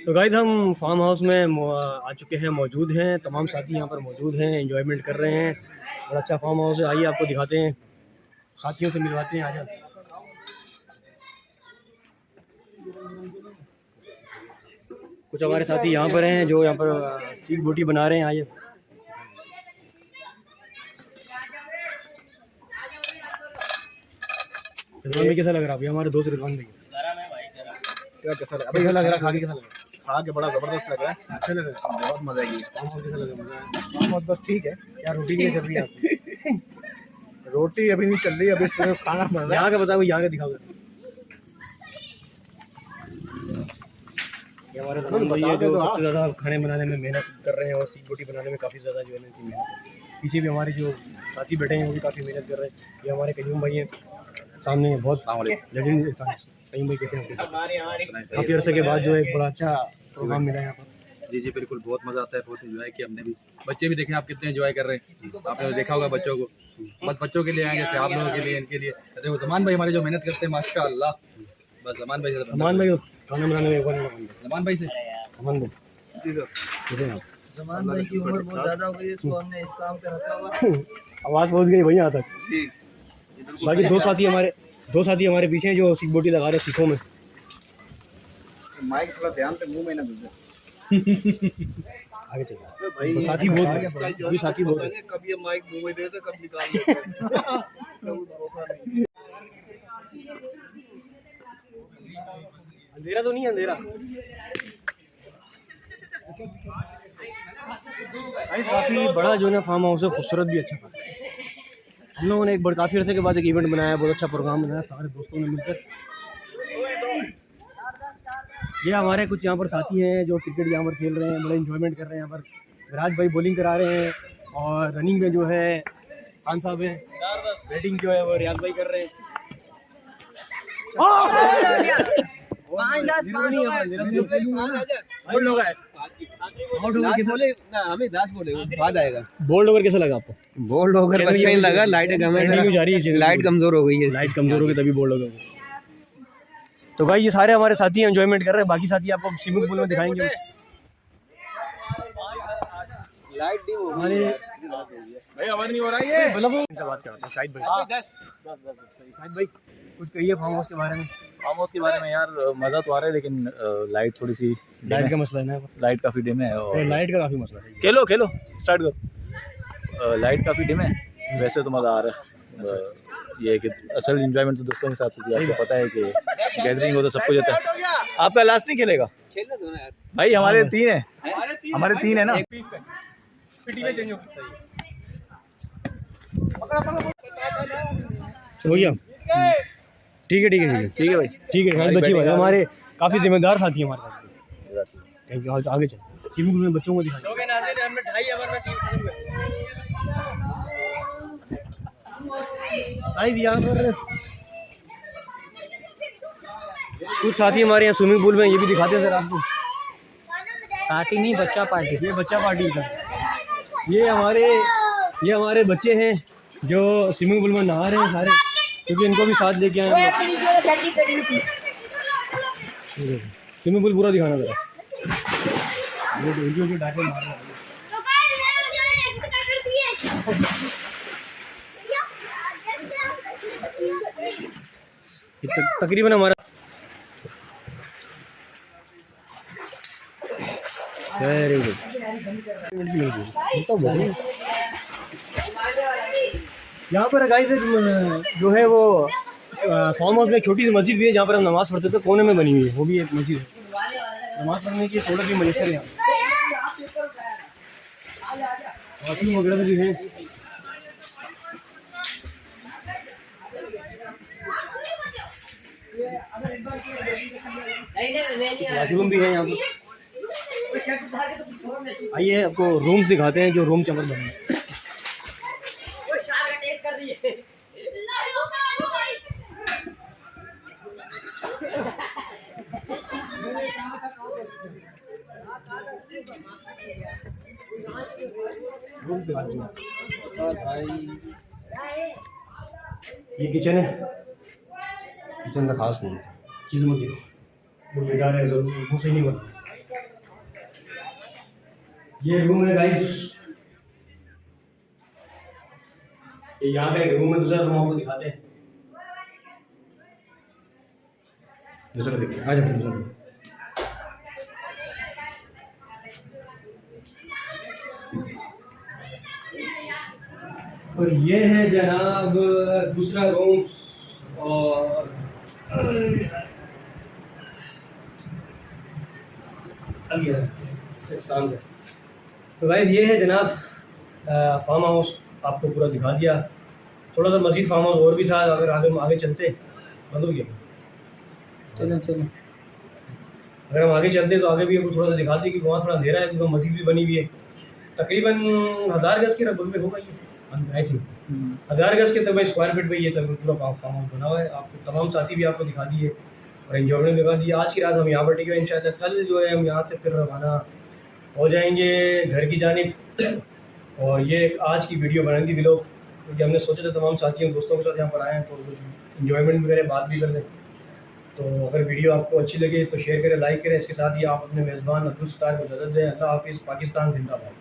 तो गाइस हम farm house में आ चुके हैं, मौजूद हैं। तमाम साथी यहाँ पर मौजूद हैं, एंजॉयमेंट कर रहे हैं। बड़ा अच्छा फार्म हाउस है। आइए आपको दिखाते हैं, साथियों से मिलवाते हैं। आ जाओ। कुछ हमारे साथी यहाँ पर हैं जो यहाँ पर सीख बोटी बना रहे हैं। आइए। रिजवान भाई कैसा लग रहा है? अभी हमारे दोस्त रिजवान भाई क्या कैसा लग रहा है? खा के कैसा लग रहा है? खा के बड़ा जबरदस्त लग रहा है। अच्छा लग रहा है, बहुत मजा आई। कैसा लग रहा है? बस ठीक है। क्या रोटी नहीं चल रही है? रोटी अभी नहीं चल रही, अभी सिर्फ खाना बन रहा है। यहाँ का बताओ, यहाँ का दिखाओ। ये हमारे भाई है जो सबसे ज़्यादा खाने बनाने में मेहनत कर रहे हैं और सीख रोटी बनाने में काफ़ी ज़्यादा जो है मेहनत है। पीछे भी हमारे जो साथी बैठे हैं वो भी काफ़ी मेहनत कर रहे हैं। ये हमारे कयूम भाई हैं सामने, बहुत लेजेंड इंसान। कयूम भाई कहते हैं काफ़ी अर्से के बाद जो है एक बड़ा अच्छा प्रोग्राम मिला है यहाँ पर। जी बिल्कुल, बहुत मजा आता है, बहुत एंजॉय किया हमने भी। बच्चे भी देखें आप कितने एंजॉय कर रहे हैं। आपने देखा होगा बच्चों को, बस बच्चों के लिए आएंगे थे, आप लोगों के लिए, इनके लिए। देखो जमान भाई हमारे जो मेहनत करते हैं माशाअल्लाह, बस जमान भाई खाना बनाने में जमान भाई से जमान भाई की उम्र बहुत ज्यादा हो गई है, इसको हमने इस काम पे रखा हुआ। आवाज़ पहुँच गई वहीं यहाँ तक। बाकी दो साथी हमारे पीछे हैं जो सीख बोटी लगा रहे हैं सीखों में। माइक थोड़ा ध्यान से मुंह में ना दूसरे आगे चलो भाई। तो साथी बहुत अभी साथी बहुत है। कभी ये माइक मुंह में दे दे, कब निकाल देते हैं। अंधेरा तो नहीं है? अंधेरा काफ़ी बड़ा जो है ना फार्म हाउस है, खूबसूरत भी अच्छा था। हम लोगों ने एक बड़ा काफ़ी अर्से के बाद एक इवेंट बनाया, बहुत अच्छा प्रोग्राम बनाया सारे दोस्तों ने मिलकर। ये हमारे कुछ यहाँ पर साथी हैं जो क्रिकेट यहाँ पर खेल रहे हैं, बड़े इंजॉयमेंट कर रहे हैं। यहाँ पर विराज भाई बॉलिंग करा रहे हैं और रनिंग में जो है खान साहब हैं, बैटिंग जो है वो रियाज भाई कर रहे हैं। बोल्ड ओवर कैसा लगा आपको? बोल्ड होकर अच्छा ही लगा। लाइट कमजोर हो गई है, लाइट कमजोर हो गई तभी बोल्ड ओवर। तो भाई ये सारे हमारे साथी एंजॉयमेंट कर रहे हैं। बाकी साथी आपको स्विमिंग पूल में दिखाएंगे। लाइट डी हो हमारे भाई आवाज नहीं हो रहा है, मतलब इनसे बात करते हैं शाहिद भाई। शाहिद भाई कुछ कहिए फार्म हाउस के बारे में। फार्म हाउस के बारे में यार मज़ा तो आ रहा है, लेकिन लाइट थोड़ी सी लाइट का मसला है ना, लाइट काफ़ी डिम है। और लाइट का काफ़ी मसला है। खेलो स्टार्ट करो। लाइट काफ़ी डिम है, वैसे तो मज़ा आ रहा है। ये है कि असल एंजॉयमेंट तो दोस्तों के साथ होती है। आपको पता है कि गैदरिंग हो तो सब कुछ होता है। आपका लास्ट नहीं खेलेगा भाई? हमारे तीन है ना। भैया ठीक है भाई, ठीक है। बच्ची भाई हमारे काफ़ी जिम्मेदार साथी हैं हमारे पास। Thank you. आगे चलो स्विमिंग पूल में बच्चों को दिखाएं। यहाँ पर कुछ साथी हमारे यहाँ स्विमिंग पूल में, ये भी दिखाते हैं सर आपको। साथी नहीं, बच्चा पार्टी। ये बच्चा पार्टी का ये हमारे बच्चे हैं जो स्विमिंग पूल में नहा रहे हैं सारे, क्योंकि इनको भी साथ लेके आए। स्विमिंग पूल पूरा दिखाना जरा। जो डाके मार रहे हैं। तकरीबन हमारा वेरी गुड। यहाँ पर गाइस जो है वो फार्म हाउस में छोटी सी मस्जिद भी है जहाँ पर हम नमाज़ पढ़ते थे, कोने में बनी हुई है। वो भी एक मस्जिद है, नमाज़ पढ़ने की थोड़ा भी मयसर है यहाँ। बाथरूम वगैरह भी है। बाथरूम भी है यहाँ पर। आइए आपको रूम्स दिखाते हैं जो रूम चमक बने हैं। ये किचन है, किचन का खास नहीं चीज़ मत देखो, वो बेकार है, वो सही नहीं बनता। ये रूम है गाइस, ये यहाँ का एक रूम है, दूसरा रूम आपको दिखाते हैं। दूसरा देखिए, आ जाओ दूसरा रूम। और ये है जनाब दूसरा रूम। और अब ये काम है। तो गाइस ये है जनाब फार्म हाउस, आपको पूरा दिखा दिया। थोड़ा सा मज़ीद फार्म हाउस और भी था, अगर आगे चलते बंद हो गया। चलो अगर हम आगे चलते तो आगे भी आपको थोड़ा सा दिखाते कि वहाँ थोड़ा अंधेरा है, क्योंकि मस्जिद भी बनी हुई है। तकरीबन 1000 गज के रकबे में होगा ये, आई थिंक 1000 गज के तक स्क्वायर फीट में ये तक पूरा फार्म हाउस बना हुआ है। आपको तमाम साथी भी आपको दिखा दिए और एंजॉयमेंट दिखा दी। आज की रात हम यहाँ पर टिके, इंशाल्लाह कल जो है हम यहाँ से फिर रवाना हो जाएंगे घर की जानिब। और ये आज की वीडियो बनाने की व्लॉग, क्योंकि हमने सोचा था तमाम साथियों दोस्तों के साथ यहाँ पर आए हैं तो कुछ इन्जॉयमेंट भी करें, बात भी कर दें। तो अगर वीडियो आपको अच्छी लगे तो शेयर करें, लाइक करें। इसके साथ ही आप अपने मेज़बान अब्दुल सत्तार को इजाज़त दें। अल्लाह हाफिज़। पाकिस्तान जिंदाबाद।